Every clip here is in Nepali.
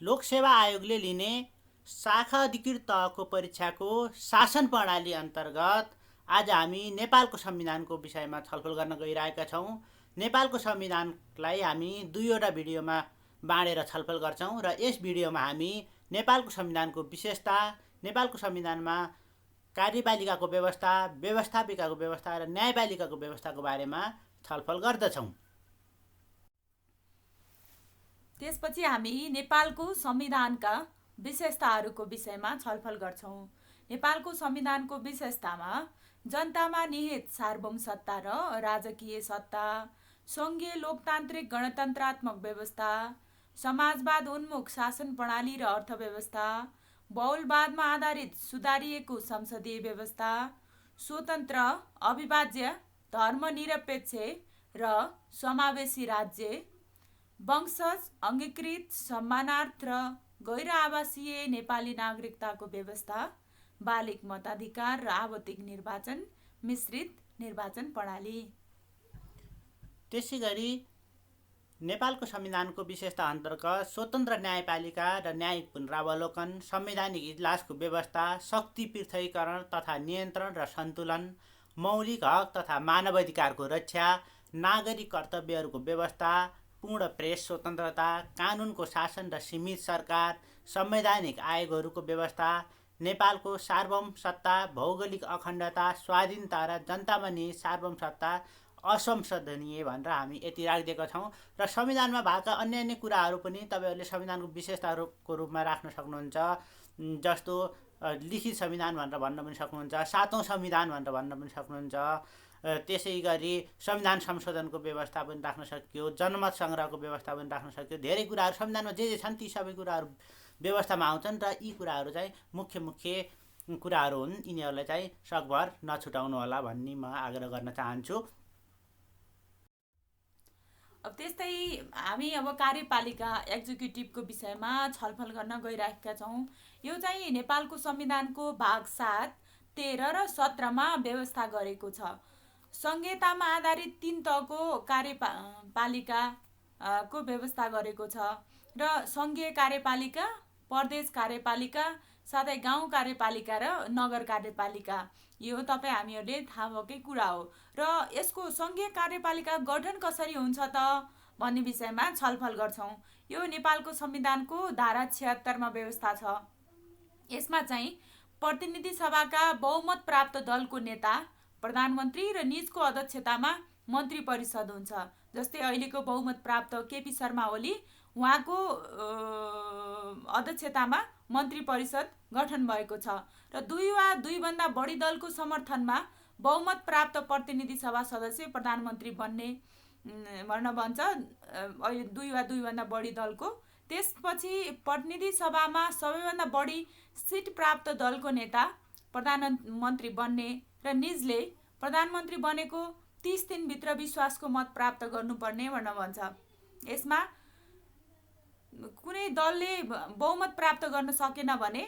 लोकसेवा आयोगले लिने शाखा अधिकृत तहको परीक्षाको शासन प्रणाली अन्तर्गत आज हामी नेपालको संविधानको विषयमा छलफल गर्न गइरहेका छौँ। नेपालको संविधानलाई हामी दुईवटा भिडियोमा बाँडेर छलफल गर्छौँ र यस भिडियोमा हामी नेपालको संविधानको विशेषता, नेपालको संविधानमा कार्यपालिकाको व्यवस्था, व्यवस्थापिकाको व्यवस्था र न्यायपालिकाको व्यवस्थाको बारेमा छलफल गर्दछौँ। त्यसपछि हामी नेपालको संविधानका विशेषताहरूको विषयमा छलफल गर्छौँ। नेपालको संविधानको विशेषतामा जनतामा निहित सार्वभौम सत्ता र राजकीय सत्ता, सङ्घीय लोकतान्त्रिक गणतन्त्रात्मक व्यवस्था, समाजवाद उन्मुख शासन प्रणाली र अर्थव्यवस्था, बहुलवादमा आधारित सुधारिएको संसदीय व्यवस्था, स्वतन्त्र, अविभाज्य, धर्मनिरपेक्ष र समावेशी राज्य, वंशज, अङ्गीकृत, सम्मानार्थ र गैर आवासीय नेपाली नागरिकताको व्यवस्था, बालिग मताधिकार र आवधिक निर्वाचन, मिश्रित निर्वाचन प्रणाली। त्यसै गरी नेपालको संविधानको विशेषता अन्तर्गत स्वतन्त्र न्यायपालिका र न्यायिक पुनरावलोकन, संवैधानिक इजलासको व्यवस्था, शक्ति पृथकीकरण तथा नियन्त्रण र सन्तुलन, मौलिक हक तथा मानवाधिकारको रक्षा, नागरिक कर्तव्यहरूको व्यवस्था, पूर्ण प्रेस स्वतन्त्रता, कानुनको शासन र सीमित सरकार, संवैधानिक आयोगहरूको व्यवस्था, नेपालको सार्वभौम सत्ता, भौगोलिक अखण्डता, स्वाधीनता र जनतामा निहित सार्वभौम सत्ता असंशोधनीय भनेर हामी यति राखिदिएका छौँ। र संविधानमा भएका अन्य कुराहरू पनि तपाईँहरूले संविधानको विशेषताको रूपमा राख्न सक्नुहुन्छ। जस्तो लिखित संविधान भनेर भन्न पनि सक्नुहुन्छ, सातौँ संविधान भनेर भन्न पनि सक्नुहुन्छ। त्यसै गरी संविधान संशोधनको व्यवस्था पनि राख्न सकियो, जनमत सङ्ग्रहको व्यवस्था पनि राख्न सकियो। धेरै कुराहरू संविधानमा जे छन् ती सबै कुराहरू व्यवस्थामा आउँछन् र यी कुराहरू चाहिँ मुख्य कुराहरू हुन्। यिनीहरूलाई चाहिँ सकभर नछुटाउनु होला भन्ने म आग्रह गर्न चाहन्छु। अब त्यस्तै हामी अब कार्यपालिका एक्जिक्युटिभको विषयमा छलफल गर्न गइरहेका छौँ। यो चाहिँ नेपालको संविधानको भाग 7, 13 र 17मा व्यवस्था गरेको छ। संहितामा आधारित 3 तहको कार्यपालिका को व्यवस्था गरेको छ र सङ्घीय कार्यपालिका, प्रदेश कार्यपालिका, साथै गाउँ कार्यपालिका र नगर कार्यपालिका, यो तपाईँ हामीहरूले थाहा भएकै कुरा हो। र यसको सङ्घीय कार्यपालिका गठन कसरी हुन्छ त भन्ने विषयमा छलफल गर्छौँ। यो नेपालको संविधानको धारा 76मा व्यवस्था छ। यसमा चाहिँ प्रतिनिधि सभाका बहुमत प्राप्त दलको नेता प्रधानमन्त्री र निजको अध्यक्षतामा मन्त्री परिषद हुन्छ। जस्तै अहिलेको बहुमत प्राप्त केपी शर्मा ओली, उहाँको अध्यक्षतामा मन्त्री परिषद गठन भएको छ र 2 वा 2 भन्दा बढी दलको समर्थनमा बहुमत प्राप्त प्रतिनिधि सभा सदस्य प्रधानमन्त्री बन्ने भन्न भन्छ। 2 वा 2 भन्दा बढी दलको। त्यसपछि प्रतिनिधि सभामा सबैभन्दा बढी सिट प्राप्त दलको नेता प्रधानमन्त्री बन्ने र निजले प्रधानमन्त्री बनेको 30 दिनभित्र विश्वासको मत प्राप्त गर्नुपर्ने भन्न भन्छ। यसमा कुनै दलले बहुमत प्राप्त गर्न सकेन भने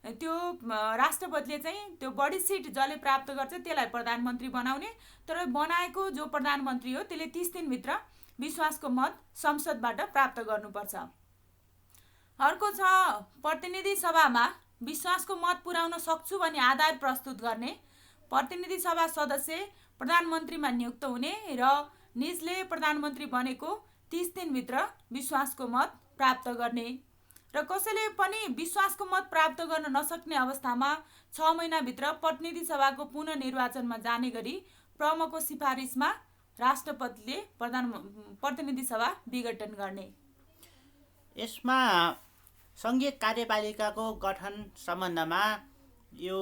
त्यो राष्ट्रपतिले चाहिँ त्यो बढी सिट जसले प्राप्त गर्छ त्यसलाई प्रधानमन्त्री बनाउने, तर बनाएको जो प्रधानमन्त्री हो त्यसले 30 दिनभित्र विश्वासको मत संसदबाट प्राप्त गर्नुपर्छ। अर्को छ प्रतिनिधि सभामा विश्वासको मत पुर्याउन सक्छु भन्ने आधार प्रस्तुत गर्ने। प्रतिनिधि सभा सदस्य प्रधानमन्त्रीमा नियुक्त हुने र निजले प्रधानमन्त्री बनेको 30 दिनभित्र विश्वासको मत प्राप्त गर्ने। र कसैले पनि विश्वासको मत प्राप्त गर्न नसक्ने अवस्थामा 6 महिनाभित्र प्रतिनिधि सभाको पुनः निर्वाचनमा जाने गरी प्रमुखको सिफारिसमा राष्ट्रपतिले प्रतिनिधि सभा विघटन गर्ने। यसमा सङ्घीय कार्यपालिकाको गठन सम्बन्धमा यो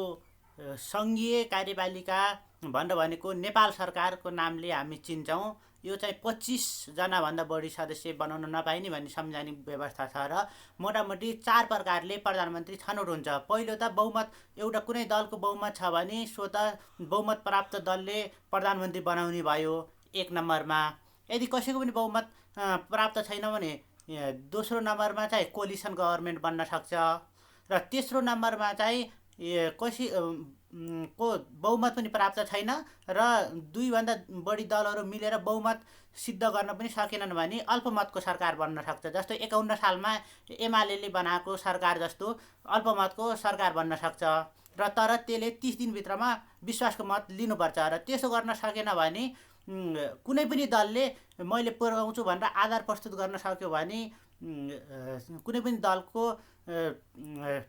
सङ्घीय कार्यपालिका भनेर भनेको नेपाल सरकारको नामले हामी चिन्छौँ। यो चाहिँ 25 जनाभन्दा बढी सदस्य बनाउन नपाइने भन्ने संवैधानिक व्यवस्था छ र मोटामोटी 4 प्रकारले प्रधानमन्त्री छनौट हुन्छ। पहिलो त बहुमत, एउटा कुनै दलको बहुमत छ भने स्वत बहुमत प्राप्त दलले प्रधानमन्त्री बनाउने भयो 1 नम्बरमा। यदि कसैको पनि बहुमत प्राप्त छैन भने दोस्रो नम्बरमा चाहिँ कोलिसन गभर्मेन्ट बन्न सक्छ र तेस्रो नम्बरमा चाहिँ को बहुमत पनि प्राप्त छैन र 2 भन्दा बढी दलहरू मिलेर बहुमत सिद्ध गर्न पनि सकेनन् भने अल्पमतको सरकार बन्न सक्छ। जस्तो 51 सालमा एमाले बनाएको सरकार जस्तो अल्पमतको सरकार बन्न सक्छ र तर त्यसले 30 दिनभित्रमा विश्वासको मत लिनुपर्छ र त्यसो गर्न सकेन भने कुनै पनि दलले मैले पुर्याउँछु भनेर आधार प्रस्तुत गर्न सक्यो भने कुनै पनि दलको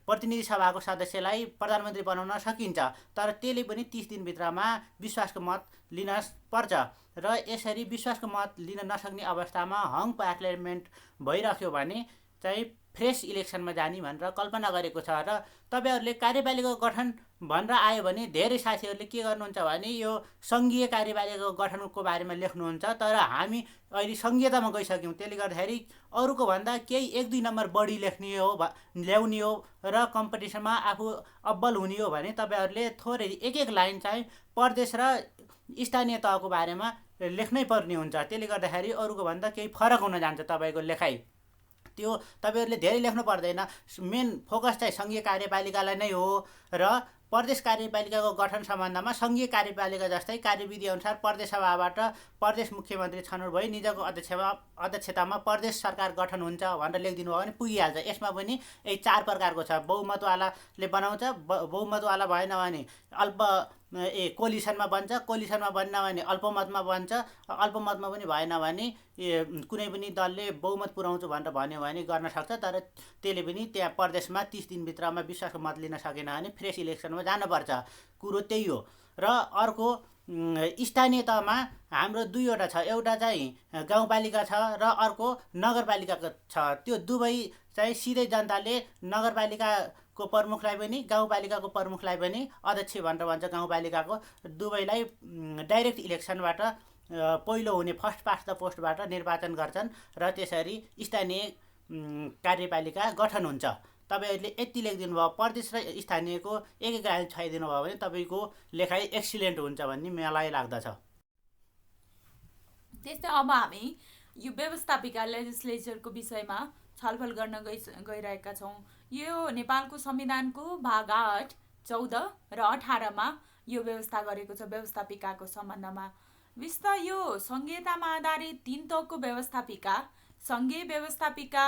प्रतिनिधि सभाको सदस्यलाई प्रधानमन्त्री बनाउन सकिन्छ। तर त्यसले पनि 30 दिनभित्रमा विश्वासको मत लिन पर्छ र यसरी विश्वासको मत लिन नसक्ने अवस्थामा हङ पार्लियामेन्ट भइराख्यो भने चाहिँ फ्रेस इलेक्सनमा जाने भनेर कल्पना गरेको छ र तपाईँहरूले कार्यपालिकाको गठन भनेर आयो भने धेरै साथीहरूले के गर्नुहुन्छ भने यो सङ्घीय कार्यपालिकाको गठनको बारेमा लेख्नुहुन्छ। तर हामी अहिले सङ्घीयतामा गइसक्यौँ, त्यसले गर्दाखेरि अरूको भन्दा केही 1-2 नम्बर बढी लेख्ने हो ल्याउने हो र कम्पिटिसनमा आफू अब्बल हुने हो भने तपाईँहरूले थोरै एक लाइन चाहिँ प्रदेश र स्थानीय तहको बारेमा लेख्नै पर्ने हुन्छ। त्यसले गर्दाखेरि अरूको भन्दा केही फरक हुन जान्छ तपाईँको लेखाइ। त्यो तपाईँहरूले धेरै लेख्नु पर्दैन। मेन फोकस चाहिँ सङ्घीय कार्यपालिकालाई नै हो र प्रदेश कार्यपालिकाको गठन सम्बन्धमा सङ्घीय कार्यपालिका जस्तै कार्यविधि अनुसार प्रदेश सभाबाट प्रदेश मुख्यमन्त्री छनौट भई निजको अध्यक्षतामा प्रदेश सरकार गठन हुन्छ भनेर लेखिदिनु भयो भने पुगिहाल्छ। यसमा पनि यही 4 प्रकारको छ। बहुमतवालाले बनाउँछ, बहुमतवाला भएन भने कोलिसनमा बन्छ, कोलिसनमा बन्न भने अल्पमतमा बन्छ, अल्पमतमा पनि भएन भने कुनै पनि दलले बहुमत पुर्याउँछु भनेर भन्यो भने गर्न सक्छ। तर त्यसले पनि त्यहाँ प्रदेशमा 30 दिनभित्रमा विश्वासको मत लिन सकेन भने फ्रेस इलेक्सनमा जानुपर्छ। कुरो त्यही हो। र अर्को स्थानीय तहमा हाम्रो 2वटा छ। एउटा चाहिँ गाउँपालिका छ र अर्को नगरपालिकाको छ। त्यो दुवै चाहिँ सिधै जनताले नगरपालिकाको प्रमुखलाई पनि गाउँपालिकाको प्रमुखलाई पनि अध्यक्ष भनेर भन्छ गाउँपालिकाको, दुवैलाई डाइरेक्ट इलेक्सनबाट पहिलो हुने फर्स्ट पास्ट द पोस्टबाट निर्वाचन गर्छन् र त्यसरी स्थानीय कार्यपालिका गठन हुन्छ। तपाईँहरूले यति लेखिदिनु भयो, प्रदेश र स्थानीयको एक लाइन छाइदिनु भयो भने तपाईँको लेखाइ एक्सिलेन्ट हुन्छ भन्ने मलाई लाग्दछ। त्यस्तै अब हामी यो व्यवस्थापिका लेजिस्लेचरको विषयमा छलफल गर्न गइरहेका छौँ। यो नेपालको संविधानको भाग 8, 14 र 18मा यो व्यवस्था गरेको छ व्यवस्थापिकाको सम्बन्धमा। विशेषतः यो सङ्घीयतामा आधारित 3 तहको व्यवस्थापिका, सङ्घीय व्यवस्थापिका,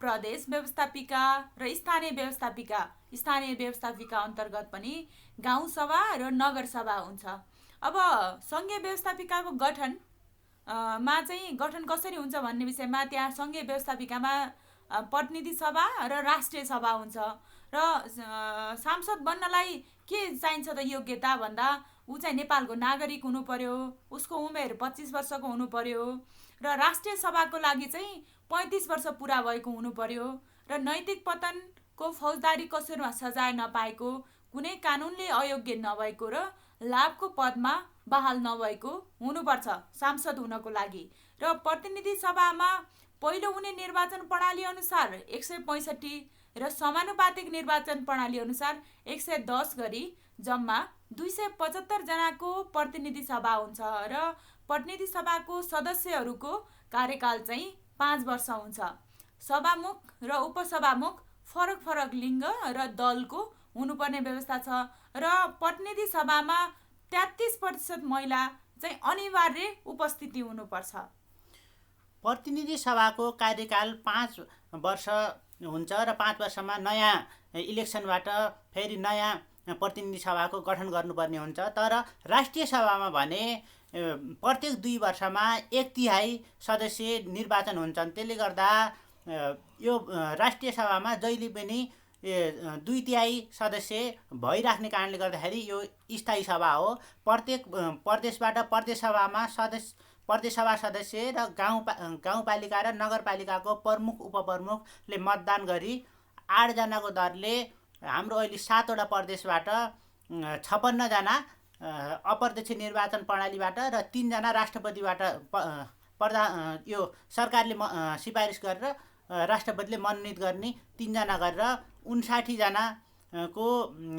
प्रदेश व्यवस्थापिका र स्थानीय व्यवस्थापिका। स्थानीय व्यवस्थापिका अन्तर्गत पनि गाउँसभा र नगरसभा हुन्छ। अब सङ्घीय व्यवस्थापिकाको गठन मा चाहिँ गठन कसरी हुन्छ भन्ने विषयमा त्यहाँ सङ्घीय व्यवस्थापिकामा प्रतिनिधि सभा र राष्ट्रिय सभा हुन्छ र सांसद बन्नलाई के चाहिन्छ त योग्यता भन्दा ऊ चाहिँ नेपालको नागरिक हुनु पर्यो, उसको उमेर 25 वर्षको हुनु पर्यो र राष्ट्रिय सभाको लागि चाहिँ 35 वर्ष पुरा भएको हुनु पर्यो र नैतिक पतनको फौजदारी कसुरमा सजाय नपाएको, कुनै कानुनले अयोग्य नभएको र लाभको पदमा बहाल नभएको हुनुपर्छ सांसद हुनको लागि। र प्रतिनिधि सभामा पहिलो हुने निर्वाचन प्रणाली अनुसार 165 र समानुपातिक निर्वाचन प्रणाली अनुसार 110 गरी जम्मा 275 जनाको प्रतिनिधि सभा हुन्छ र प्रतिनिधि सभाको सदस्यहरूको कार्यकाल चाहिँ 5 वर्ष हुन्छ। सभामुख र उपसभामुख फरक फरक लिङ्ग र दलको हुनुपर्ने व्यवस्था छ र प्रतिनिधि सभामा 33% महिला चाहिँ अनिवार्य उपस्थिति हुनुपर्छ। प्रतिनिधि सभाको कार्यकाल 5 वर्ष हुन्छ र 5 वर्षमा नयाँ इलेक्सनबाट फेरि नयाँ प्रतिनिधि सभाको गठन गर्नुपर्ने हुन्छ। तर राष्ट्रिय सभामा भने प्रत्येक 2 वर्षमा 1/3 सदस्य निर्वाचन हुन्छन्। त्यसले गर्दा यो राष्ट्रिय सभामा जहिले पनि 2/3 सदस्य भइराख्ने कारणले गर्दाखेरि यो स्थायी सभा हो। प्रत्येक प्रदेशबाट प्रदेश सभा सदस्य र गाउँपालिका र नगरपालिकाको प्रमुख उपप्रमुखले मतदान गरी 8 जनाको दरले हाम्रो अहिले 7 वटा प्रदेशबाट 56 जना अप्रत्यक्ष निर्वाचन प्रणालीबाट र 3 जना राष्ट्रपतिबाट यो सरकारले सिफारिस गरेर राष्ट्रपतिले मनोनित गर्ने 3 जना गरेर 59 जनाको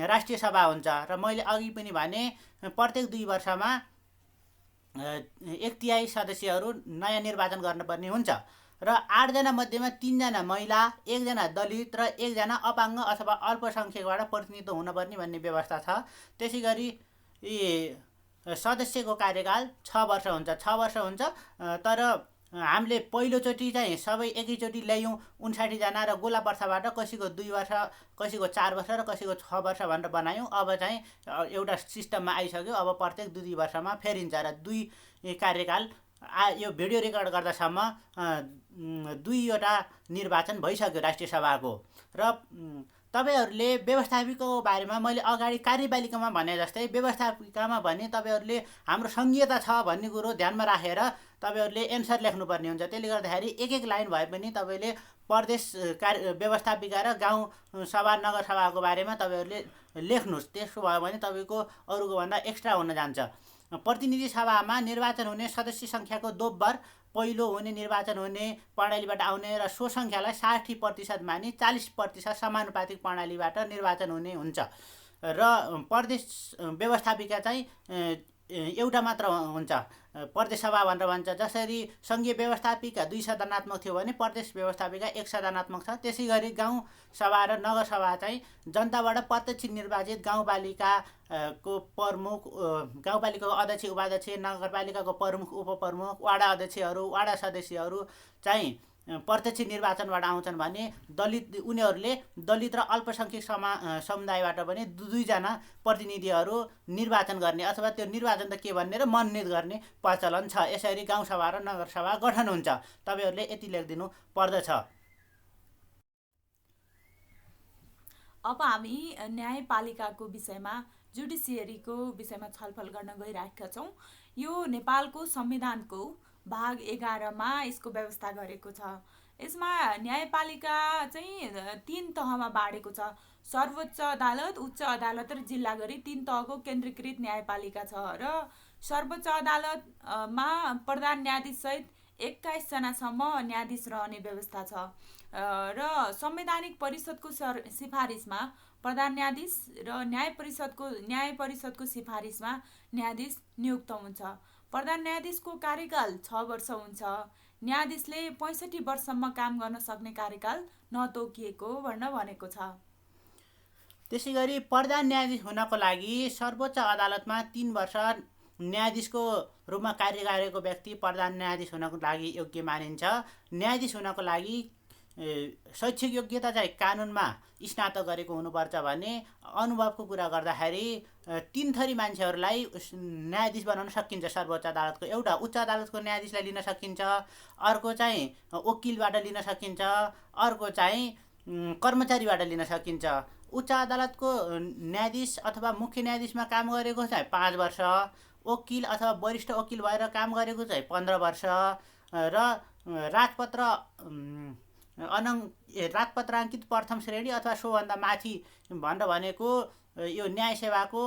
राष्ट्रिय सभा हुन्छ। र मैले अघि पनि भने प्रत्येक 2 वर्षमा 1/3 सदस्यहरू नयाँ निर्वाचन गर्नुपर्ने हुन्छ र 8 जना मध्येमा 3 जना महिला, 1 जना दलित र 1 जना अपाङ्ग अथवा अल्पसङ्ख्यकबाट प्रतिनिधित्व हुनुपर्ने भन्ने व्यवस्था छ। त्यसै गरी यी सदस्यको कार्यकाल 6 वर्ष हुन्छ। 6 वर्ष हुन्छ, तर हामीले पहिलोचोटि चाहिँ सबै एकैचोटि ल्यायौँ 59 जना र गोलापर्साबाट कसैको 2 वर्ष, कसैको 4 वर्ष र कसैको 6 वर्ष भनेर बनायौँ। अब चाहिँ एउटा सिस्टममा आइसक्यो। अब प्रत्येक 2 वर्षमा फेरिन्छ र 2 कार्यकाल यो भिडियो रेकर्ड गर्दासम्म 2वटा निर्वाचन भइसक्यो राष्ट्रिय सभाको। र तपाईहरूले व्यवस्थापिकाको बारेमा मैले अगाडि कार्यपालिकामा भने जस्तै व्यवस्थापिकामा भने तपाईँहरूले हाम्रो सङ्घीयता छ भन्ने कुरो ध्यानमा राखेर तपाईँहरूले एन्सर लेख्नुपर्ने हुन्छ। त्यसले गर्दाखेरि एक एक लाइन भए पनि तपाईँले प्रदेश व्यवस्थापिका र गाउँ सभा नगरसभाको बारेमा तपाईँहरूले लेख्नुहोस्। त्यसो भयो भने तपाईँको अरूको भन्दा एक्स्ट्रा हुन जान्छ। प्रतिनिधि सभामा निर्वाचन हुने सदस्य सङ्ख्याको दोब्बर पहिलो हुने निर्वाचन हुने प्रणालीबाट आउने र सो सङ्ख्यालाई 60% मानि 40% समानुपातिक प्रणालीबाट निर्वाचन हुने हुन्छ। र प्रदेश व्यवस्थापिका चाहिँ एउटा मात्र हुन्छ, प्रदेश सभा भनेर भन्छ। जसरी सङ्घीय व्यवस्थापिका 2 सदनात्मक थियो भने प्रदेश व्यवस्थापिका 1 सदनात्मक छ। त्यसै गरी गाउँ सभा र नगरसभा चाहिँ जनताबाट प्रत्यक्ष निर्वाचित गाउँपालिकाको प्रमुख, गाउँपालिकाको अध्यक्ष उपाध्यक्ष, नगरपालिकाको प्रमुख उपप्रमुख, वडा अध्यक्षहरू, वडा सदस्यहरू चाहिँ प्रत्यक्ष निर्वाचनबाट आउँछन् भने उनीहरूले दलित र अल्पसङ्ख्यक समुदायबाट पनि 2 जना प्रतिनिधिहरू निर्वाचन गर्ने अथवा त्यो निर्वाचन त के भन्ने र मनोनित गर्ने प्रचलन छ। यसरी गाउँसभा र नगरसभा गठन हुन्छ। तपाईँहरूले यति लेखिदिनु पर्दछ। अब हामी न्यायपालिकाको विषयमा, जुडिसियरीको विषयमा छलफल गर्न गइरहेका छौँ। यो नेपालको संविधानको भाग 11मा यसको व्यवस्था गरेको छ। यसमा न्यायपालिका चाहिँ 3 तहमा बाँडेको छ। सर्वोच्च अदालत, उच्च अदालत र जिल्ला गरी 3 तहको केन्द्रीकृत न्यायपालिका छ। र सर्वोच्च अदालतमा प्रधान न्यायाधीशसहित 21 जनासम्म न्यायाधीश रहने व्यवस्था छ। र संवैधानिक परिषदको सिफारिसमा प्रधान न्यायाधीश र न्याय परिषदको सिफारिसमा न्यायाधीश नियुक्त हुन्छ। प्रधान न्यायाधीशको कार्यकाल 6 वर्ष हुन्छ। न्यायाधीशले 65 वर्षसम्म काम गर्न सक्ने कार्यकाल नतोकिएको भनेको छ। त्यसै गरी प्रधान न्यायाधीश हुनको लागि सर्वोच्च अदालतमा 3 वर्ष न्यायाधीशको रूपमा कार्य गरेको व्यक्ति प्रधान न्यायाधीश हुनको लागि योग्य मानिन्छ। न्यायाधीश हुनको लागि शैक्षिक योग्यता चाहिँ कानुनमा स्नातक गरेको हुनुपर्छ भने अनुभवको कुरा गर्दाखेरि 3 थरी मान्छेहरूलाई न्यायाधीश बनाउन सकिन्छ। सर्वोच्च अदालतको एउटा उच्च अदालतको न्यायाधीशलाई लिन सकिन्छ, अर्को चाहिँ वकिलबाट लिन सकिन्छ, अर्को चाहिँ कर्मचारीबाट लिन सकिन्छ। उच्च अदालतको न्यायाधीश अथवा मुख्य न्यायाधीशमा काम गरेको चाहिँ 5 वर्ष, वकिल अथवा वरिष्ठ वकिल भएर काम गरेको चाहिँ 15 वर्ष र राजपत्राङ्कित प्रथम श्रेणी अथवा सोभन्दा माथि भनेर भनेको यो न्याय सेवाको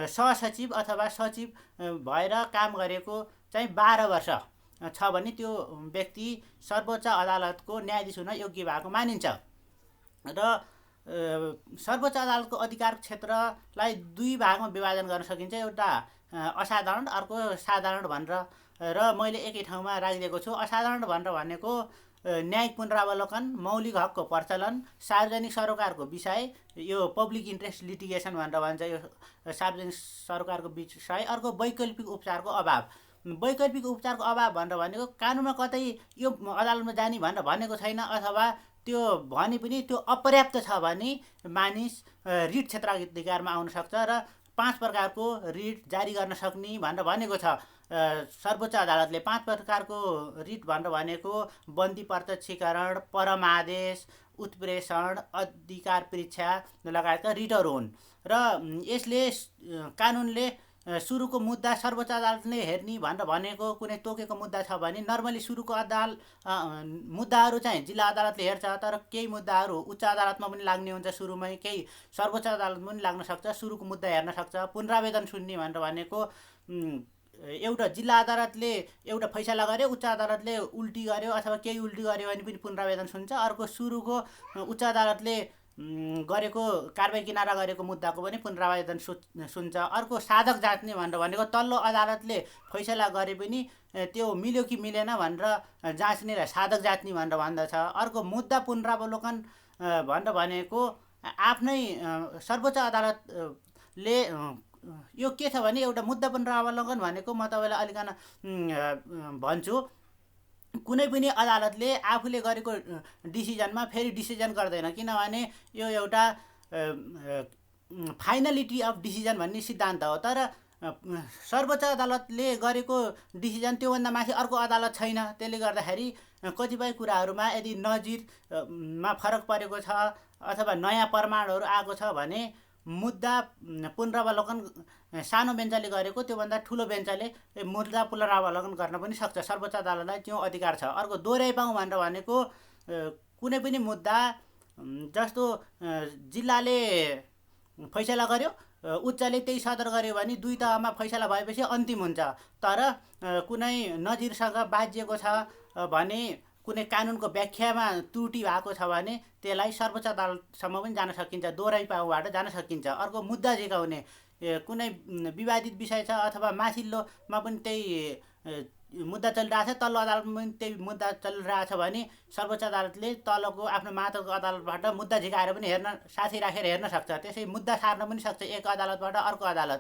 सहसचिव अथवा सचिव भएर काम गरेको चाहिँ 12 वर्ष छ भने त्यो व्यक्ति सर्वोच्च अदालतको न्यायाधीश हुन योग्य भएको मानिन्छ। र सर्वोच्च अदालतको अधिकार क्षेत्रलाई 2 भागमा विभाजन गर्न सकिन्छ। एउटा असाधारण, अर्को साधारण भनेर र मैले एकै ठाउँमा राखिदिएको छु। असाधारण भनेर भनेको न्यायिक पुनरावलोकन, मौलिक हकको प्रचलन, सार्वजनिक सरोकारको विषय, यो पब्लिक इन्ट्रेस्ट लिटिगेसन भनेर भन्छ, यो सार्वजनिक सरोकारको विषय। अर्को वैकल्पिक उपचारको अभाव। वैकल्पिक उपचारको अभाव भनेर भनेको कानुनमा कतै यो अदालतमा जाने भनेर भनेको छैन अथवा त्यो भने पनि त्यो अपर्याप्त छ भने मानिस रिट क्षेत्राधिकारमा आउन सक्छ र 5 प्रकारको रिट जारी गर्न सक्ने भनेर भनेको छ। सर्वोच्च अदालतले 5 प्रकारको रिट भनेर भनेको बन्दी प्रत्यक्षीकरण, परमादेश, उत्प्रेषण, अधिकार परीक्षा लगायतका रिटहरू हुन्। र यसले कानुनले सुरुको मुद्दा सर्वोच्च अदालतले हेर्ने भनेर भनेको कुनै तोकेको मुद्दा छ भने नर्मली सुरुको मुद्दाहरू चाहिँ जिल्ला अदालतले हेर्छ, तर केही मुद्दाहरू उच्च अदालतमा पनि लाग्ने हुन्छ सुरुमै, केही सर्वोच्च अदालतमा पनि लाग्न सक्छ, सुरुको मुद्दा हेर्न सक्छ। पुनरावेदन सुन्ने भनेर भनेको एउटा जिल्ला अदालतले एउटा फैसला गर्यो, उच्च अदालतले उल्टी गर्यो अथवा केही उल्टी गर्यो भने पनि पुनरावेदन सुन्छ। अर्को सुरुको उच्च अदालतले गरेको कारबाही किनारा गरेको मुद्दाको पनि पुनरावेदन सुन्छ। अर्को साधक जाँच्ने भनेर भनेको तल्लो अदालतले फैसला गरे पनि त्यो मिल्यो कि मिलेन भनेर जाँच्नेलाई साधक जाँच्ने भनेर भन्दछ। अर्को मुद्दा पुनरावलोकन भनेर भनेको आफ्नै सर्वोच्च अदालतले यो के छ भने एउटा मुद्दा पुनरावलोकन भनेको म तपाईँलाई अलिकन भन्छु, कुनै पनि अदालतले आफूले गरेको डिसिजनमा फेरि डिसिजन गर्दैन, किनभने यो एउटा फाइनलिटी अफ डिसिजन भन्ने सिद्धान्त हो। तर सर्वोच्च अदालतले गरेको डिसिजन त्योभन्दा माथि अर्को अदालत छैन। त्यसले गर्दाखेरि कतिपय कुराहरूमा यदि नजिरमा फरक परेको छ अथवा नयाँ प्रमाणहरू आएको छ भने मुद्दा पुनरावलोकन सानो बेन्चले गरेको त्योभन्दा ठुलो बेन्चले मुद्दा पुनरावलोकन गर्न पनि सक्छ। सर्वोच्च अदालतलाई त्यो अधिकार छ। अर्को दोहोऱ्याइ पाउँ भनेर भनेको कुनै पनि मुद्दा जस्तो जिल्लाले फैसला गर्यो, उच्चले त्यही सदर गर्यो भने दुई तहमा फैसला भएपछि अन्तिम हुन्छ। तर कुनै नजिरसँग बाजिएको छ भने, कुनै कानुनको व्याख्यामा त्रुटि भएको छ भने त्यसलाई सर्वोच्च अदालतसम्म पनि जान सकिन्छ, दोहोऱ्याइ पाउबाट जान सकिन्छ। अर्को मुद्दा झिकाउने, कुनै विवादित विषय छ अथवा माथिल्लोमा पनि त्यही मुद्दा चलिरहेछ, तल्लो अदालतमा पनि त्यही मुद्दा चलिरहेछ भने सर्वोच्च अदालतले तलको आफ्नो माथिल्लो अदालतबाट मुद्दा झिकाएर पनि हेर्न, साथी राखेर हेर्न सक्छ। त्यसै मुद्दा सार्न पनि सक्छ एक अदालतबाट अर्को अदालत।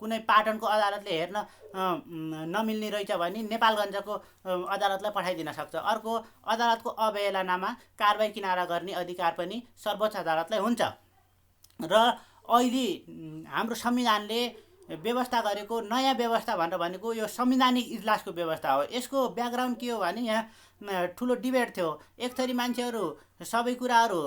कुनै पाटनको अदालतले हेर्न नमिल्ने रहेछ भने नेपालगञ्जको अदालतलाई पठाइदिन सक्छ। अर्को अदालतको अवहेलनामा कारबाही किनारा गर्ने अधिकार पनि सर्वोच्च अदालतलाई हुन्छ। र अहिले हाम्रो संविधानले व्यवस्था गरेको नयाँ व्यवस्था भनेर भनेको यो संवैधानिक इजलासको व्यवस्था हो। यसको ब्याकग्राउन्ड के हो भने यहाँ ठुलो डिबेट थियो। एक थरी मान्छेहरू सबै कुराहरू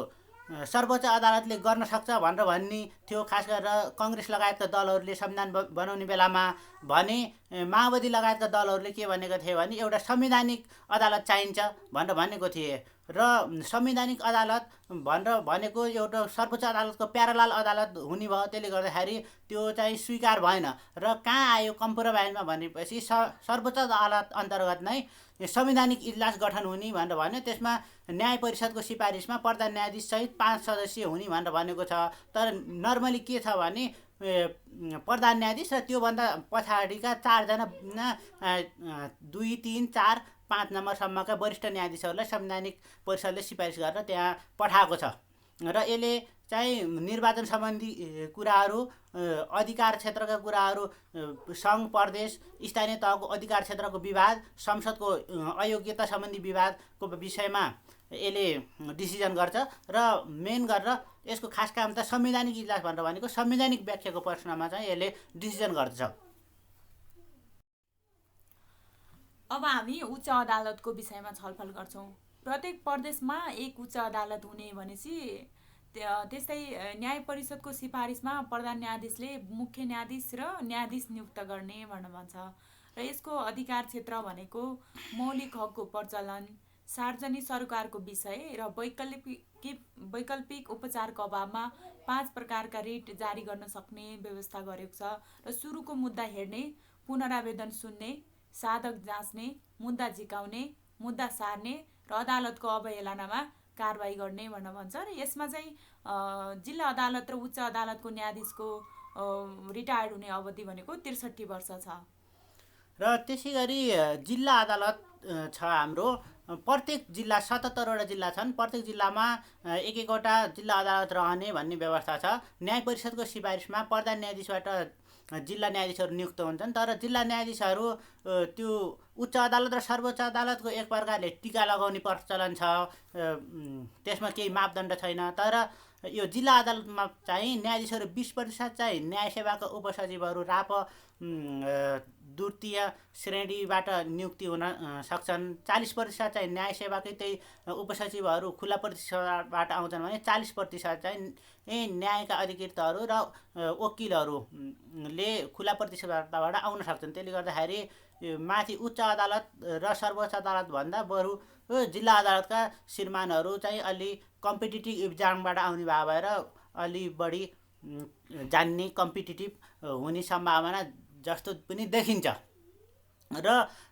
सर्वोच्च अदालतले गर्न सक्छ भनेर भन्ने थियो, खास गरेर कङ्ग्रेस लगायतका दलहरूले संविधान बनाउने बेलामा भने। माओवादी लगायतका दलहरूले के भनेको थिए भने एउटा संवैधानिक अदालत चाहिन्छ भनेर भनेको थिए। र संवैधानिक अदालत भनेर भनेको एउटा सर्वोच्च अदालतको प्यारलाल अदालत हुने भयो। त्यसले गर्दाखेरि त्यो चाहिँ स्वीकार भएन। र कहाँ आयो कम्प्रोमाइजमा भनेपछि सर्वोच्च अदालत अन्तर्गत नै संवैधानिक इजलास गठन हुने भनेर भन्यो। त्यसमा न्याय परिषदको सिफारिसमा प्रधान न्यायाधीश सहित 5 सदस्य हुने भनेर भनेको छ। तर नर्मली के छ भने प्रधान न्यायाधीश र त्योभन्दा पछाडिका 4 जना 2, 3, 4, 5 नम्बरसम्मका वरिष्ठ न्यायाधीशहरूलाई संवैधानिक परिषदले सिफारिस गरेर त्यहाँ पठाएको छ। र यसले चाहिँ निर्वाचन सम्बन्धी कुराहरू, अधिकार क्षेत्रका कुराहरू, सङ्घ प्रदेश स्थानीय तहको अधिकार क्षेत्रको विवाद, संसदको अयोग्यता सम्बन्धी विवादको विषयमा यसले डिसिजन गर्छ। र मेन गरेर यसको खास काम त संवैधानिक इजलास भनेर भनेको संवैधानिक व्याख्याको प्रश्नमा चाहिँ यसले डिसिजन गर्दछ। अब हामी उच्च अदालतको विषयमा छलफल गर्छौँ। प्रत्येक प्रदेशमा एक उच्च अदालत हुने भनेपछि त्यस्तै न्याय परिषदको सिफारिसमा प्रधान न्यायाधीशले मुख्य न्यायाधीश र न्यायाधीश नियुक्त गर्ने भनेर भन्छ। र यसको अधिकार क्षेत्र भनेको मौलिक हकको प्रचलन, सार्वजनिक सरकारको विषय र वैकल्पिक उपचारको अभावमा 5 प्रकारका रिट जारी गर्न सक्ने व्यवस्था गरेको छ। र सुरुको मुद्दा हेर्ने, पुनरावेदन सुन्ने, साधक जाँच्ने, मुद्दा झिकाउने, मुद्दा सार्ने र अदालतको अवहेलनामा कारबाही गर्ने भनेर भन्छ। र यसमा चाहिँ जिल्ला अदालत र उच्च अदालतको न्यायाधीशको रिटायर्ड हुने अवधि भनेको 63 वर्ष छ। र त्यसै गरी जिल्ला अदालत छ हाम्रो। प्रत्येक जिल्ला 77वटा जिल्ला छन्। प्रत्येक जिल्लामा एक-एकवटा जिल्ला अदालत रहने भन्ने व्यवस्था छ। न्याय परिषदको सिफारिसमा प्रधान न्यायाधीशबाट जिल्ला न्यायाधीशहरू नियुक्त हुन्छन्। तर जिल्ला न्यायाधीशहरू त्यो उच्च अदालत र सर्वोच्च अदालतको एक प्रकारले टीका लगाउने प्रचलन छ। त्यसमा केही मापदण्ड छैन। तर यो जिल्ला अदालतमा चाहिँ न्यायाधीशहरू 20% चाहिँ न्याय सेवाका उपसचिवहरू राप द्वितीय श्रेणीबाट नियुक्ति हुन सक्छन्। 40% चाहिँ न्याय सेवाकै त्यही उपसचिवहरू खुला प्रतिस्पर्धाबाट आउँछन् भने 40% चाहिँ न्यायका अधिकृतहरू र वकिलहरूले खुला प्रतिस्पर्धाबाट आउन सक्छन्। त्यसले गर्दाखेरि माथि उच्च अदालत र सर्वोच्च अदालत भन्दा बरु जिल्ला अदालतका श्रीमानहरू चाहिँ अलि कम्पिटिटिभ इक्जामबाट आउने भएर अलि बढी जान्ने, कम्पिटिटिभ हुने सम्भावना जस्तो पनि देखिन्छ। र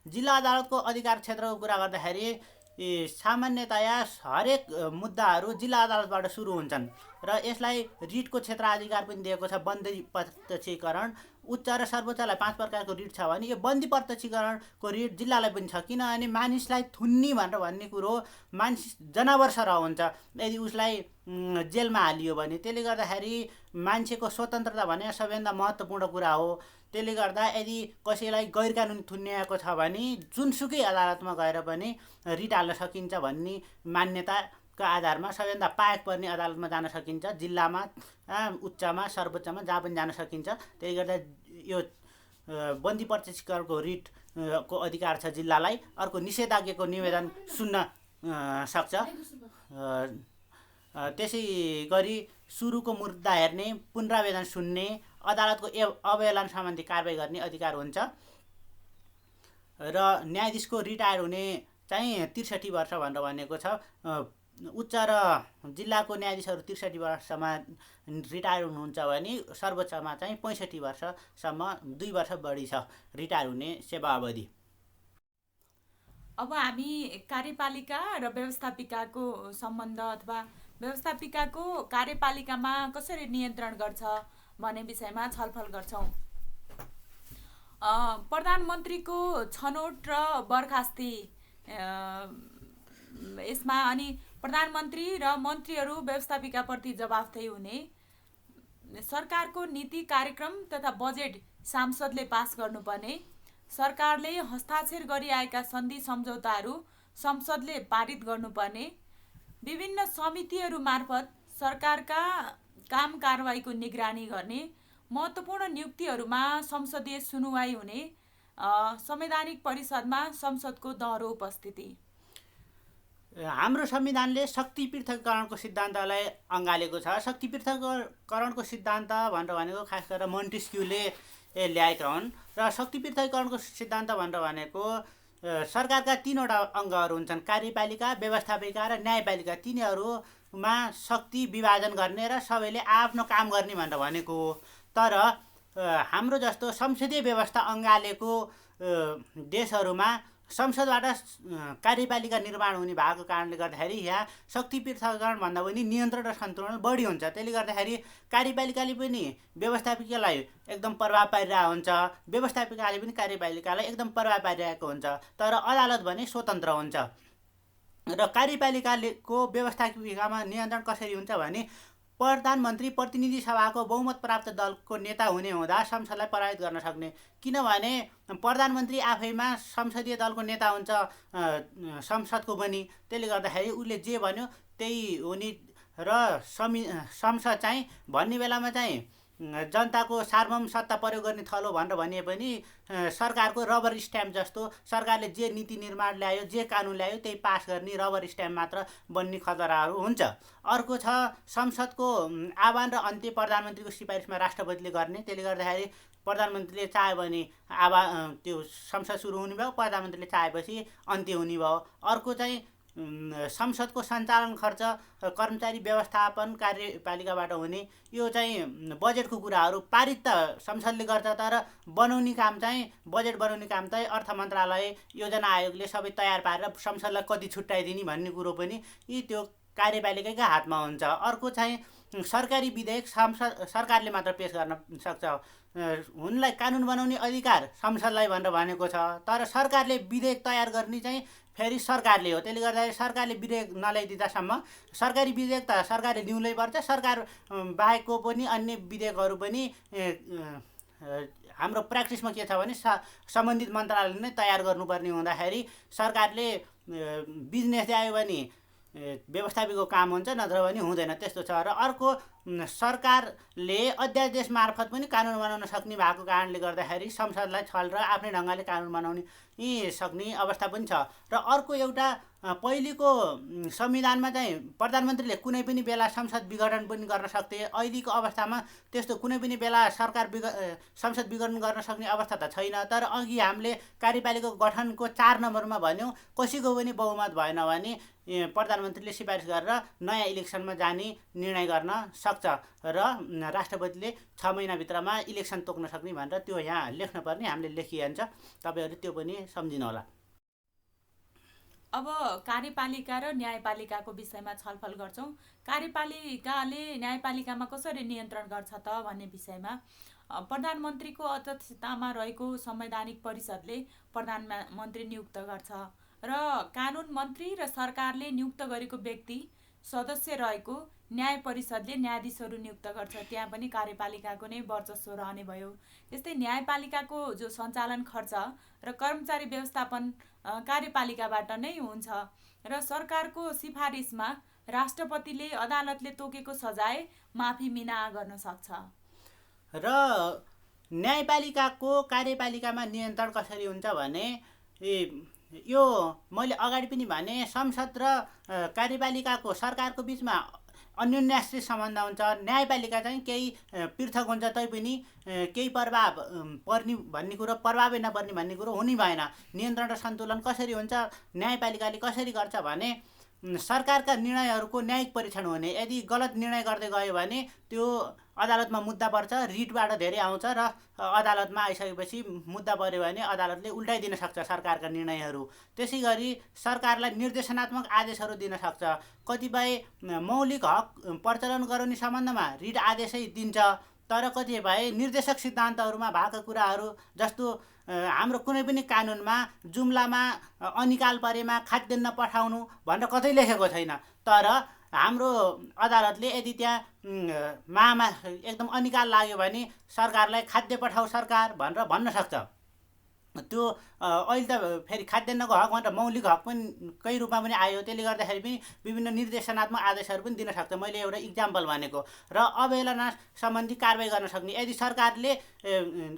जिल्ला अदालतको अधिकार क्षेत्रको कुरा गर्दाखेरि सामान्यतया हरेक मुद्दाहरू जिल्ला अदालतबाट सुरु हुन्छन् र यसलाई रिटको क्षेत्राधिकार पनि दिएको छ। बन्दी प्रत्यक्षीकरण उच्च र सर्वोच्चलाई 5 प्रकारको रिट छ भने यो बन्दी प्रत्यक्षीकरणको रिट जिल्लालाई पनि छ। किनभने मानिसलाई थुन्नी भनेर भन्ने कुरो मानिस जनावर सरह हुन्छ यदि उसलाई जेलमा हालियो भने। त्यसले गर्दाखेरि मान्छेको स्वतन्त्रता भने सबैभन्दा महत्त्वपूर्ण कुरा हो। त्यसले गर्दा यदि कसैलाई गैर कानुनी थुन्याएको छ भने जुनसुकै अदालतमा गएर पनि रिट हाल्न सकिन्छ भन्ने मान्यताको आधारमा सबैभन्दा पाएक पर्ने अदालतमा जान सकिन्छ। जिल्लामा, उच्चमा, सर्वोच्चमा जहाँ पनि जान सकिन्छ। त्यसले गर्दा यो बन्दी प्रत्यक्षीकरणको रिटको अधिकार छ जिल्लालाई। अर्को निषेधाज्ञाको निवेदन सुन्न सक्छ। त्यसै गरी सुरुको मुद्दा हेर्ने, पुनरावेदन सुन्ने, अदालतको अवहेलना सम्बन्धी कारबाही गर्ने अधिकार हुन्छ। र न्यायाधीशको रिटायर हुने चाहिँ 63 वर्ष भनेर भनेको छ। उच्च र जिल्लाको न्यायाधीशहरू 63 वर्षमा रिटायर हुनुहुन्छ भने सर्वोच्चमा चाहिँ 65 वर्षसम्म 2 वर्ष बढी छ रिटायर हुने सेवा अवधि। अब हामी कार्यपालिका र व्यवस्थापिकाको सम्बन्ध अथवा व्यवस्थापिकाको कार्यपालिकामा कसरी नियन्त्रण गर्छ भन्ने विषयमा छलफल गर्छौँ। प्रधानमन्त्रीको छनौट र बर्खास्ती यसमा अनि प्रधानमन्त्री र मन्त्रीहरू व्यवस्थापिकाप्रति जवाफदेही हुने, सरकारको नीति कार्यक्रम तथा बजेट सांसदले पास गर्नुपर्ने, सरकारले हस्ताक्षर गरिआएका सन्धि सम्झौताहरू संसदले पारित गर्नुपर्ने, विभिन्न समितिहरू मार्फत सरकारका काम कारबाहीको निगरानी गर्ने, महत्त्वपूर्ण नियुक्तिहरूमा संसदीय सुनुवाई हुने, संवैधानिक परिषदमा संसदको दह्रो उपस्थिति। हाम्रो संविधानले शक्ति पृथकीकरणको सिद्धान्तलाई अँगालेको छ। शक्ति पृथकीकरणको सिद्धान्त भनेर भनेको खास गरेर मोन्टेस्क्यूले ल्याएका हुन्। र शक्ति पृथकीकरणको सिद्धान्त भनेर भनेको सरकारका 3वटा अङ्गहरू हुन्छन्, कार्यपालिका, व्यवस्थापिका र न्यायपालिका। तिनीहरूमा शक्ति विभाजन गर्ने र सबैले आफ्नो काम गर्ने भनेर भनेको हो। तर हाम्रो जस्तो संसदीय व्यवस्था अँगालेको देशहरूमा संसदबाट कार्यपालिका निर्माण हुने भएको कारणले गर्दाखेरि यहाँ शक्ति पृथकीकरण भन्दा पनि नियन्त्रण र सन्तुलन बढी हुन्छ। त्यसले गर्दाखेरि कार्यपालिकाले पनि व्यवस्थापिकालाई एकदम प्रभाव पारिरहेको हुन्छ, व्यवस्थापिकाले पनि कार्यपालिकालाई एकदम प्रभाव पारिरहेको हुन्छ। तर अदालत भने स्वतन्त्र हुन्छ। र कार्यपालिकाको व्यवस्थापिकामा नियन्त्रण कसरी हुन्छ भने प्रधानमन्त्री प्रतिनिधि सभाको बहुमत प्राप्त दलको नेता हुने हुँदा संसदलाई पराजित गर्न सक्ने। किनभने प्रधानमन्त्री आफैमा संसदीय दलको नेता हुन्छ संसदको पनि। त्यसले गर्दाखेरि उसले जे भन्यो त्यही हुने र संसद चाहिँ भन्ने बेलामा चाहिँ जनताको सार्वभौम सत्ता प्रयोग गर्ने थलो भनेर भनिए पनि सरकारको रबर स्ट्याम्प जस्तो सरकारले जे नीति निर्माण ल्यायो, जे कानुन ल्यायो त्यही पास गर्ने रबर स्ट्याम्प मात्र बन्ने खतराहरू हुन्छ। अर्को छ संसदको आह्वान र अन्त्य प्रधानमन्त्रीको सिफारिसमा राष्ट्रपतिले गर्ने। त्यसले गर्दाखेरि प्रधानमन्त्रीले चाह्यो भने त्यो संसद सुरु हुने भयो, प्रधानमन्त्रीले चाहेपछि अन्त्य हुने भयो। अर्को चाहिँ संसदको सञ्चालन खर्च कर्मचारी व्यवस्थापन कार्यपालिकाबाट हुने। यो चाहिँ बजेटको कुराहरू पारित त संसदले गर्छ, तर बनाउने काम चाहिँ बजेट बनाउने काम चाहिँ अर्थ मन्त्रालय, योजना आयोगले सबै तयार पारेर संसदलाई कति छुट्याइदिने भन्ने कुरो पनि त्यो कार्यपालिकाकै हातमा हुन्छ। अर्को चाहिँ सरकारी विधेयक सरकारले मात्र पेश गर्न सक्छ। उनलाई कानुन बनाउने अधिकार संसदलाई भनेर भनेको छ, तर सरकारले विधेयक तयार गर्ने चाहिँ फेरि सरकारले हो। त्यसले गर्दाखेरि सरकारले विधेयक नल्याइदिँदासम्म सरकारी विधेयक त सरकारले ल्याउनै पर्छ। सरकार बाहेकको पनि अन्य विधेयकहरू पनि हाम्रो प्र्याक्टिसमा के छ भने सम्बन्धित मन्त्रालयले नै तयार गर्नुपर्ने हुँदाखेरि सरकारले बिजनेस ल्यायो भने व्यवस्थापिकाको काम हुन्छ, नत्र भने हुँदैन, त्यस्तो छ। र अर्को सरकारले अध्यादेश मार्फत पनि कानुन बनाउन सक्ने भएको कारणले गर्दाखेरि संसदलाई छल र आफ्नै ढङ्गले कानुन बनाउने सक्ने अवस्था पनि छ। र अर्को एउटा पहिलेको संविधानमा चाहिँ प्रधानमन्त्रीले कुनै पनि बेला संसद विघटन पनि गर्न सक्थे। अहिलेको अवस्थामा त्यस्तो कुनै पनि बेला संसद विघटन गर्न सक्ने अवस्था त छैन। तर अघि हामीले कार्यपालिकाको गठनको 4 नम्बरमा भन्यौँ, कसैको पनि बहुमत भएन भने प्रधानमन्त्रीले सिफारिस गरेर नयाँ इलेक्सनमा जाने निर्णय गर्न सक्छ र राष्ट्रपतिले 6 महिनाभित्रमा इलेक्सन तोक्न सक्ने भनेर त्यो यहाँ लेख्नुपर्ने हामीले लेखिहाल्छ। तपाईँहरू त्यो पनि सम्झिनु होला। अब कार्यपालिका र न्यायपालिकाको विषयमा छलफल गर्छौँ। कार्यपालिकाले न्यायपालिकामा कसरी नियन्त्रण गर्छ त भन्ने विषयमा प्रधानमन्त्रीको अध्यक्षतामा रहेको संवैधानिक परिषदले प्रधानमन्त्री नियुक्त गर्छ र कानुन मन्त्री र सरकारले नियुक्त गरेको व्यक्ति सदस्य रहेको न्याय परिषदले न्यायाधीशहरू नियुक्त गर्छ। त्यहाँ पनि कार्यपालिकाको नै वर्चस्व रहने भयो। त्यस्तै न्यायपालिकाको जो सञ्चालन खर्च र कर्मचारी व्यवस्थापन कार्यपालिकाबाट नै हुन्छ र सरकारको सिफारिसमा राष्ट्रपतिले अदालतले तोकेको सजाय माफी मिना गर्न सक्छ। र न्यायपालिकाको कार्यपालिकामा नियन्त्रण कसरी हुन्छ भने यो मैले अगाडि पनि भने संसद र कार्यपालिकाको सरकारको बिचमा अन्योन्याश्रित सम्बन्ध हुन्छ। न्यायपालिका चाहिँ केही पृथक हुन्छ तैपनि केही प्रभाव पर्ने भन्ने कुरो प्रभावै नपर्ने भन्ने कुरो हुनै भएन। नियन्त्रण र सन्तुलन कसरी हुन्छ, न्यायपालिकाले कसरी गर्छ भने सरकारका निर्णयहरूको न्यायिक परीक्षण हुने। यदि गलत निर्णय गर्दै गयो भने त्यो अदालतमा मुद्दा पर्छ, रिटबाट धेरै आउँछ र अदालतमा आइसकेपछि मुद्दा पर्यो भने अदालतले उल्टाइदिन सक्छ सरकारका निर्णयहरू। त्यसै गरी सरकारलाई निर्देशनात्मक आदेशहरू दिन सक्छ। कतिपय मौलिक हक प्रचलन गराउने सम्बन्धमा रिट आदेशै दिन्छ, तर कतिपय निर्देशक सिद्धान्तहरूमा भएका कुराहरू जस्तो हाम्रो कुनै पनि कानुनमा जुम्लामा अनिकाल परेमा खाद्यान्न पठाउनु भनेर कतै लेखेको छैन, तर हाम्रो अदालतले यदि त्यहाँ एकदम अनिकाल लाग्यो भने सरकारलाई खाद्य पठाऊ सरकार भनेर भन्न सक्छ। त्यो अहिले त फेरि खाद्यान्नको हक भनेर मौलिक हक पनि कै रूपमा पनि आयो। त्यसले गर्दाखेरि पनि विभिन्न निर्देशनात्मक आदेशहरू पनि दिन सक्छ। मैले एउटा इक्जाम्पल भनेको। र अवहेलना सम्बन्धी कारबाही गर्न सक्ने। यदि सरकारले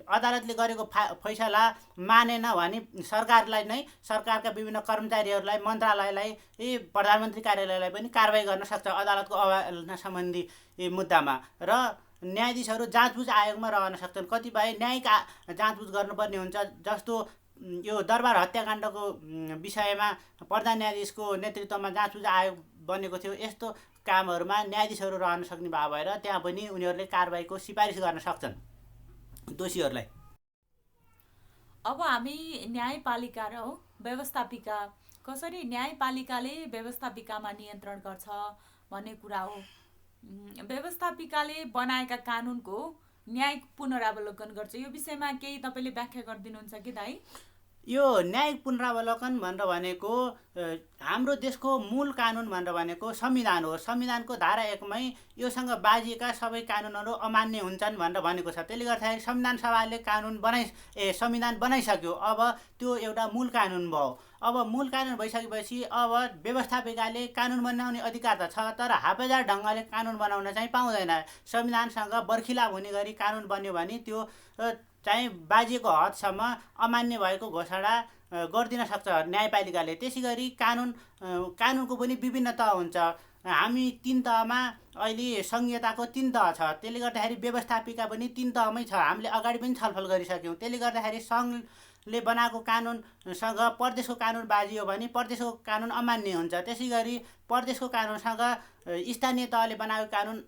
अदालतले गरेको फैसला मानेन भने सरकारलाई नै, सरकारका विभिन्न कर्मचारीहरूलाई, मन्त्रालयलाई, प्रधानमन्त्री कार्यालयलाई पनि कारबाही गर्न सक्छ अदालतको अवहेलना सम्बन्धी मुद्दामा। र न्यायाधीशहरू जाँचबुझ आयोगमा रहन सक्छन्। कतिपय न्यायिक जाँचबुझ गर्नुपर्ने हुन्छ, जस्तो यो दरबार हत्याकाण्डको विषयमा प्रधान न्यायाधीशको नेतृत्वमा जाँचबुझ आयोग बनेको थियो। यस्तो कामहरूमा न्यायाधीशहरू रहन सक्ने भए भएर त्यहाँ पनि उनीहरूले कारबाहीको सिफारिस गर्न सक्छन् दोषीहरूलाई। अब हामी न्यायपालिका र व्यवस्थापिका, कसरी न्यायपालिकाले व्यवस्थापिकामा नियन्त्रण गर्छ भन्ने कुरा हो। व्यवस्थापिकाले बनाएका कानुनको न्यायिक पुनरावलोकन गर्छ। यो विषयमा केही तपाईँले व्याख्या गरिदिनुहुन्छ कि दाइ? यो न्यायिक पुनरावलोकन भनेर भनेको हाम्रो देशको मूल कानुन भनेर भनेको संविधान हो। संविधानको धारा 1 मै योसँग बाजिएका सबै कानुनहरू अमान्य हुन्छन् भनेर भनेको छ। त्यसले गर्दाखेरि संविधान सभाले संविधान बनाइसक्यो। अब त्यो एउटा मूल कानुन भयो। अब मूल कानुन भइसकेपछि अब व्यवस्थापिकाले कानुन बनाउने अधिकार त छ, तर हापेजार ढङ्गले कानुन बनाउन चाहिँ पाउँदैन। संविधानसँग बर्खिलाप हुने गरी कानुन बन्यो भने त्यो चाहिँ बाजिएको हदसम्म अमान्य भएको घोषणा गरिदिन सक्छ न्यायपालिकाले। त्यसै गरी कानुनको पनि विभिन्न तह हुन्छ। हामी 3 तहमा अहिले संघीयताको 3 तह छ। त्यसले गर्दाखेरि व्यवस्थापिका पनि 3 तहमै छ। हामीले अगाडि पनि छलफल गरिसक्यौँ। त्यसले गर्दाखेरि सङ्घले बनाएको कानुनसँग प्रदेशको कानुन बाजियो भने प्रदेशको कानुन अमान्य हुन्छ। त्यसै गरी प्रदेशको कानुनसँग स्थानीय तहले बनाएको कानुन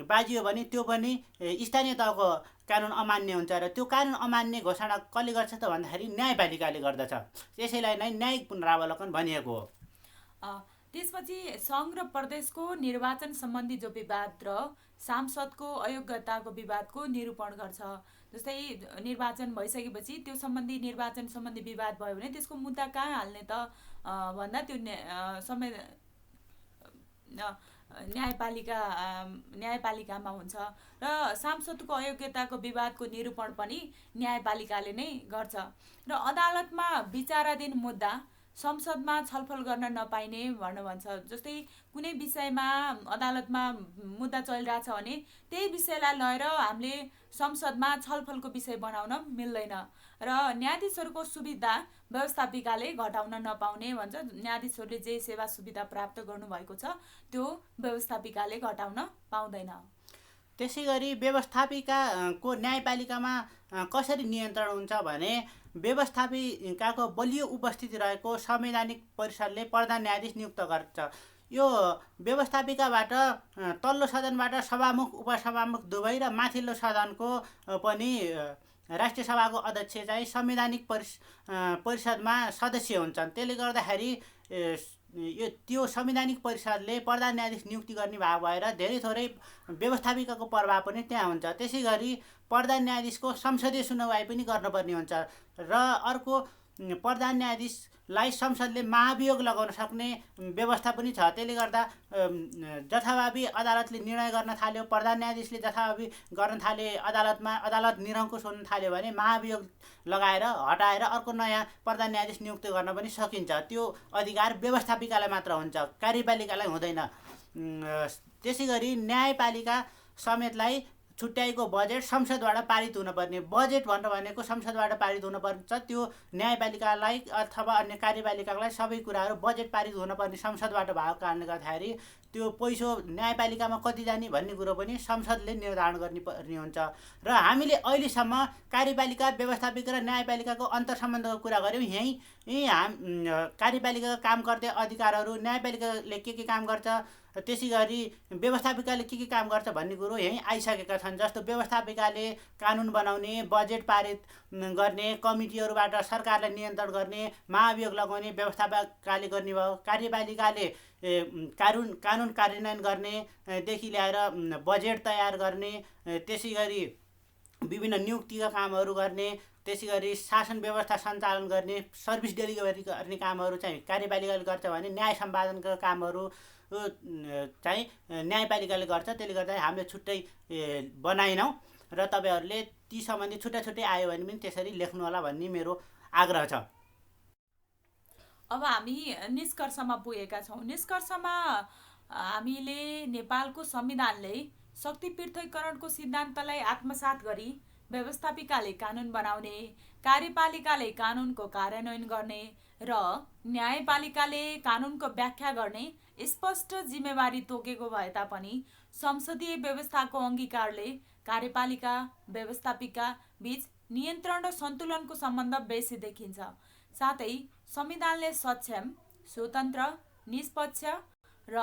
बाजियो भने त्यो पनि स्थानीय तहको कानुन अमान्य हुन्छ। र त्यो कानुन अमान्य घोषणा कसले गर्छ त भन्दाखेरि न्यायपालिकाले गर्दछ। त्यसैलाई नै न्यायिक पुनरावलोकन भनिएको हो। त्यसपछि सङ्घ र प्रदेशको निर्वाचन सम्बन्धी जो विवाद र सांसदको अयोग्यताको विवादको निरूपण गर्छ। जस्तै निर्वाचन भइसकेपछि त्यो निर्वाचन सम्बन्धी विवाद भयो भने त्यसको मुद्दा कहाँ हाल्ने त भन्दा त्यो न्यायपालिकामा हुन्छ। र सांसदको अयोग्यताको विवादको निरूपण पनि न्यायपालिकाले नै गर्छ। र अदालतमा विचाराधीन मुद्दा संसदमा छलफल गर्न नपाइने भनेर भन्छ। जस्तै कुनै विषयमा अदालतमा मुद्दा चलिरहेछ भने त्यही विषयलाई लिएर हामीले संसदमा छलफलको विषय बनाउन मिल्दैन। र न्यायाधीशहरूको सुविधा व्यवस्थापिकाले घटाउन नपाउने भन्छ। न्यायाधीशहरूले जे सेवा सुविधा प्राप्त गर्नुभएको छ त्यो व्यवस्थापिकाले घटाउन पाउँदैन। त्यसै गरी व्यवस्थापिकाको न्यायपालिकामा कसरी नियन्त्रण हुन्छ भने व्यवस्थापिकाको बलियो उपस्थिति रहेको संवैधानिक परिषदले प्रधान न्यायाधीश नियुक्त गर्छ। यो व्यवस्थापिकाबाट तल्लो सदनबाट सभामुख, उपसभामुख दुवै र माथिल्लो सदनको पनि राष्ट्रिय सभाको अध्यक्ष चाहिँ संवैधानिक परिषदमा सदस्य हुन्छन्। त्यसले गर्दाखेरि त्यो संवैधानिक परिषदले प्रधान न्यायाधीश नियुक्ति गर्ने भाग भएर धेरै थोरै व्यवस्थापिकाको प्रभाव पनि त्यहाँ हुन्छ। त्यसै गरी प्रधान न्यायाधीशको संसदीय सुनवाई पनि गर्नुपर्ने हुन्छ र अर्को प्रधान न्यायाधीशलाई संसदले महाभियोग लगाउन सक्ने व्यवस्था पनि छ। त्यसले गर्दा जथाभावी अदालतले निर्णय गर्न थाल्यो, प्रधान न्यायाधीशले जथाभावी गर्न थाले, अदालत निरङ्कुश हुन थाल्यो भने महाभियोग लगाएर हटाएर अर्को नयाँ प्रधान न्यायाधीश नियुक्त गर्न पनि सकिन्छ। त्यो अधिकार व्यवस्थापिकालाई मात्र हुन्छ, कार्यपालिकालाई हुँदैन। त्यसै गरी न्यायपालिका समेतलाई छुट्याएको बजेट संसदबाट पारित हुनुपर्ने, बजेट भनेको संसदबाट पारित हुनुपर्छ। त्यो न्यायपालिकालाई अथवा अन्य कार्यपालिकालाई सबै कुराहरू बजेट पारित हुनुपर्ने संसदबाट भएको कारणले गर्दाखेरि त्यो पैसो न्यायपालिकामा कति जाने भन्ने कुरो पनि संसदले निर्धारण गर्नुपर्ने हुन्छ। र हामीले अहिलेसम्म कार्यपालिका, व्यवस्थापिका र न्यायपालिकाको अन्तर्सम्बन्धको कुरा गऱ्यौँ। यहीँ कार्यपालिकाका काम गर्ने अधिकारहरू, न्यायपालिकाले के काम गर्छ, त्यसै गरी व्यवस्थापिकाले के काम गर्छ भन्ने कुरो यहीँ आइसकेका छन्। जस्तो व्यवस्थापिकाले कानुन बनाउने, बजेट पारित गर्ने, कमिटीहरूबाट सरकारलाई नियन्त्रण गर्ने, महाभियोग लगाउने व्यवस्थापिकाले गर्ने भयो। कार्यपालिकाले कानुन कार्यान्वयन गर्नेदेखि ल्याएर बजेट तयार गर्ने, त्यसै गरी विभिन्न नियुक्तिका कामहरू गर्ने, त्यसै गरी शासन व्यवस्था सञ्चालन गर्ने, सर्भिस डेलिभरी गर्ने कामहरू चाहिँ कार्यपालिकाले गर्छ भने न्याय सम्पादनका कामहरू चाहिँ न्यायपालिकाले गर्छ। त्यसले गर्दा हामीले छुट्टै बनाएनौँ र तपाईँहरूले ती सम्बन्धी छुट्टै आयो भने पनि त्यसरी लेख्नुहोला भन्ने मेरो आग्रह छ। अब हामी निष्कर्षमा पुगेका छौँ। निष्कर्षमा हामीले नेपालको संविधानले शक्ति पृथकीकरणको सिद्धान्तलाई आत्मसात गरी व्यवस्थापिकाले कानुन बनाउने, कार्यपालिकाले कानुनको कार्यान्वयन गर्ने र न्यायपालिकाले कानुनको व्याख्या गर्ने स्पष्ट जिम्मेवारी तोकेको भए तापनि संसदीय व्यवस्थाको अङ्गीकारले कार्यपालिका, व्यवस्थापिका बीच नियन्त्रण र सन्तुलनको सम्बन्ध बेसी देखिन्छ। साथै संविधानले सक्षम, स्वतन्त्र, निष्पक्ष र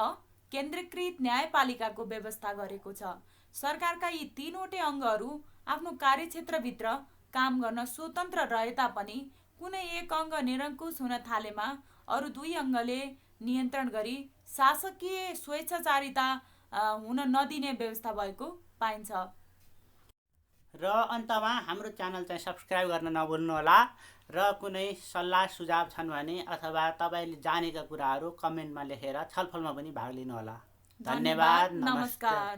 केन्द्रीकृत न्यायपालिकाको व्यवस्था गरेको छ। सरकारका यी तीनवटै अङ्गहरू आफ्नो कार्यक्षेत्रभित्र काम गर्न स्वतन्त्र रहे तापनि कुनै एक अङ्ग निरङ्कुश हुन थालेमा अरू दुई अङ्गले नियन्त्रण गरी शासकीय स्वेच्छाचारिता हुन नदिने व्यवस्था भएको पाइन्छ। र अन्तमा हाम्रो च्यानल चाहिँ सब्सक्राइब गर्न नभुल्नुहोला र कुनै सल्लाह सुझाव छन् भने अथवा तपाईँले जानेका कुराहरू कमेन्टमा लेखेर छलफलमा पनि भाग लिनुहोला। धन्यवाद, नमस्कार।